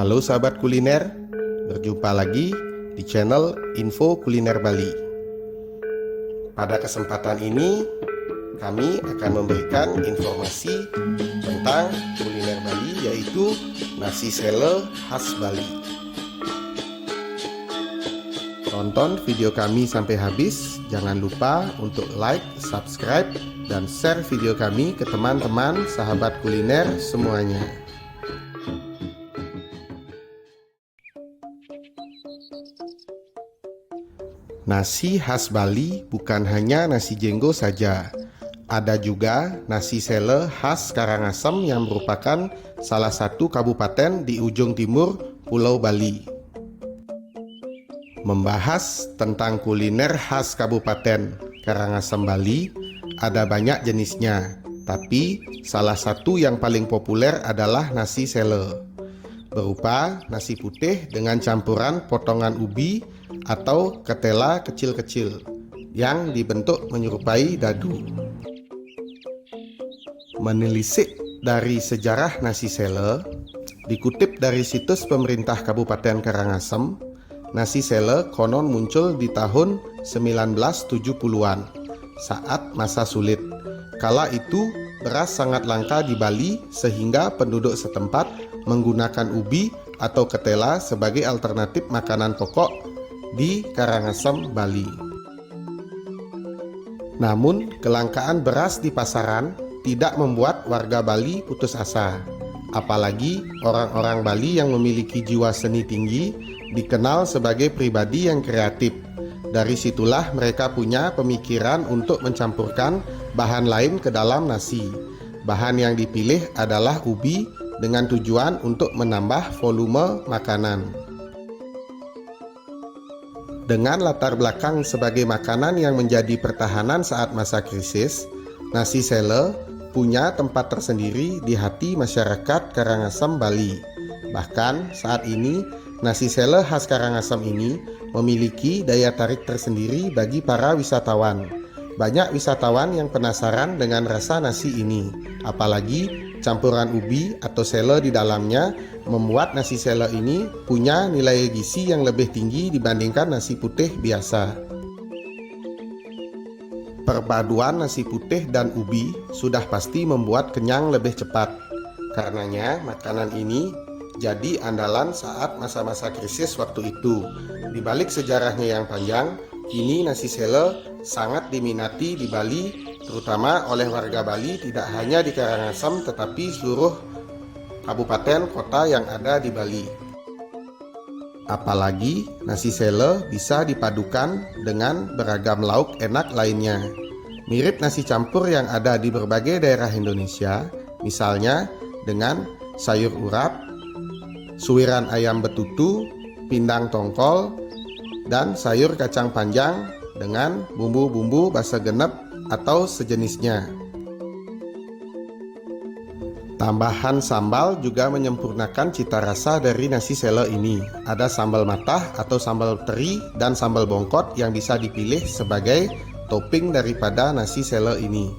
Halo sahabat kuliner, berjumpa lagi di channel Info Kuliner Bali. Pada kesempatan ini, kami akan memberikan informasi tentang kuliner Bali, yaitu nasi sele khas Bali. Tonton video kami sampai habis, jangan lupa untuk like, subscribe, dan share video kami ke teman-teman sahabat kuliner semuanya. Nasi khas Bali bukan hanya nasi jenggo saja. Ada juga nasi sele khas Karangasem yang merupakan salah satu kabupaten di ujung timur Pulau Bali. Membahas tentang kuliner khas Kabupaten Karangasem Bali, ada banyak jenisnya, tapi salah satu yang paling populer adalah nasi sele. Berupa nasi putih dengan campuran potongan ubi atau ketela kecil-kecil yang dibentuk menyerupai dadu. Menelisik dari sejarah nasi sele, dikutip dari situs pemerintah Kabupaten Karangasem, nasi sele konon muncul di tahun 1970-an saat masa sulit. Kala itu beras sangat langka di Bali sehingga penduduk setempat menggunakan ubi atau ketela sebagai alternatif makanan pokok di Karangasem, Bali. Namun, kelangkaan beras di pasaran tidak membuat warga Bali putus asa. Apalagi orang-orang Bali yang memiliki jiwa seni tinggi dikenal sebagai pribadi yang kreatif. Dari situlah mereka punya pemikiran untuk mencampurkan bahan lain ke dalam nasi. Bahan yang dipilih adalah ubi dengan tujuan untuk menambah volume makanan. Dengan latar belakang sebagai makanan yang menjadi pertahanan saat masa krisis, nasi sele punya tempat tersendiri di hati masyarakat Karangasem, Bali. Bahkan saat ini, nasi sele khas Karangasem ini memiliki daya tarik tersendiri bagi para wisatawan. Banyak wisatawan yang penasaran dengan rasa nasi ini, apalagi campuran ubi atau sele di dalamnya membuat nasi sele ini punya nilai gizi yang lebih tinggi dibandingkan nasi putih biasa. Perpaduan nasi putih dan ubi sudah pasti membuat kenyang lebih cepat. Karenanya makanan ini jadi andalan saat masa-masa krisis waktu itu. Di balik sejarahnya yang panjang, kini nasi sele sangat diminati di Bali, terutama oleh warga Bali tidak hanya di Karangasem tetapi seluruh kabupaten kota yang ada di Bali. Apalagi nasi sele bisa dipadukan dengan beragam lauk enak lainnya. Mirip nasi campur yang ada di berbagai daerah Indonesia, misalnya dengan sayur urap, suwiran ayam betutu, pindang tongkol, dan sayur kacang panjang dengan bumbu-bumbu basa genep atau sejenisnya. Tambahan sambal juga menyempurnakan cita rasa dari nasi sele ini. Ada sambal matah atau sambal teri dan sambal bongkot yang bisa dipilih sebagai topping daripada nasi sele ini.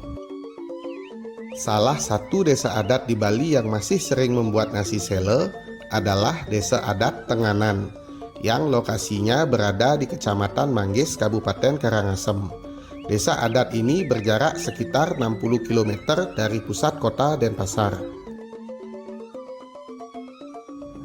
Salah satu desa adat di Bali yang masih sering membuat nasi sele adalah Desa Adat Tenganan yang lokasinya berada di Kecamatan Manggis, Kabupaten Karangasem. Desa adat ini berjarak sekitar 60 km dari pusat kota Denpasar.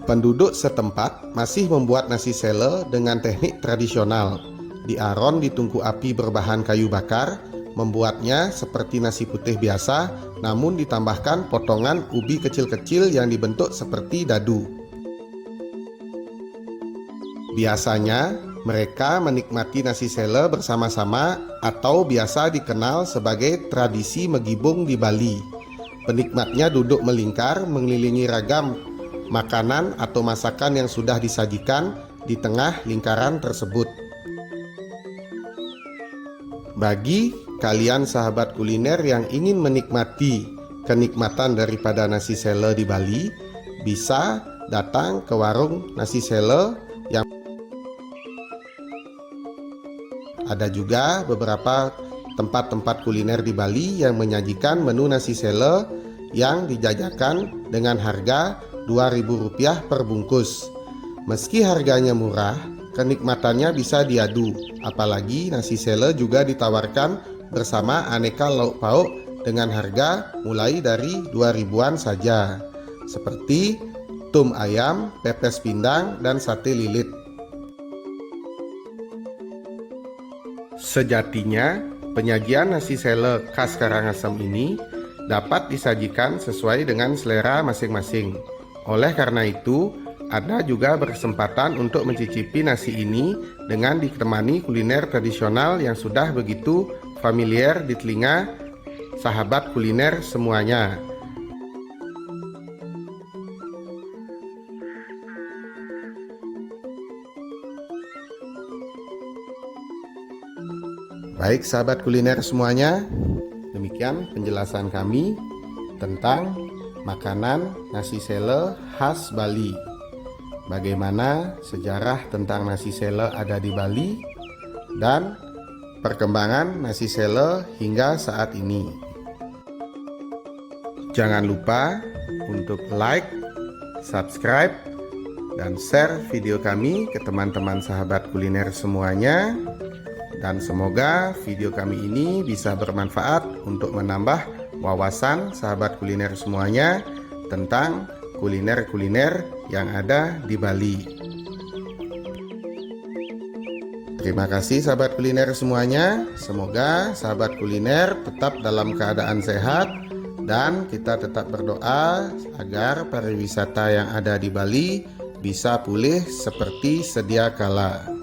Penduduk setempat masih membuat nasi sele dengan teknik tradisional. Diaron di tungku api berbahan kayu bakar, membuatnya seperti nasi putih biasa, namun ditambahkan potongan ubi kecil-kecil yang dibentuk seperti dadu. Biasanya, mereka menikmati nasi sele bersama-sama atau biasa dikenal sebagai tradisi megibung di Bali. Penikmatnya duduk melingkar mengelilingi ragam makanan atau masakan yang sudah disajikan di tengah lingkaran tersebut. Bagi kalian sahabat kuliner yang ingin menikmati kenikmatan daripada nasi sele di Bali, bisa datang ke warung nasi sele yang ada juga beberapa tempat-tempat kuliner di Bali yang menyajikan menu nasi sele yang dijajakan dengan harga Rp2.000 per bungkus. Meski harganya murah, kenikmatannya bisa diadu. Apalagi nasi sele juga ditawarkan bersama aneka lauk pauk dengan harga mulai dari 2.000-an saja, seperti tum ayam, pepes pindang, dan sate lilit. Sejatinya, penyajian nasi sele khas Karangasem ini dapat disajikan sesuai dengan selera masing-masing. Oleh karena itu, Anda juga berkesempatan untuk mencicipi nasi ini dengan ditemani kuliner tradisional yang sudah begitu familiar di telinga sahabat kuliner semuanya. Baik sahabat kuliner semuanya, demikian penjelasan kami tentang makanan nasi sele khas Bali. Bagaimana sejarah tentang nasi sele ada di Bali dan perkembangan nasi sele hingga saat ini. Jangan lupa untuk like, subscribe, dan share video kami ke teman-teman sahabat kuliner semuanya. Dan semoga video kami ini bisa bermanfaat untuk menambah wawasan sahabat kuliner semuanya tentang kuliner-kuliner yang ada di Bali. Terima kasih sahabat kuliner semuanya. Semoga sahabat kuliner tetap dalam keadaan sehat dan kita tetap berdoa agar pariwisata yang ada di Bali bisa pulih seperti sedia kala.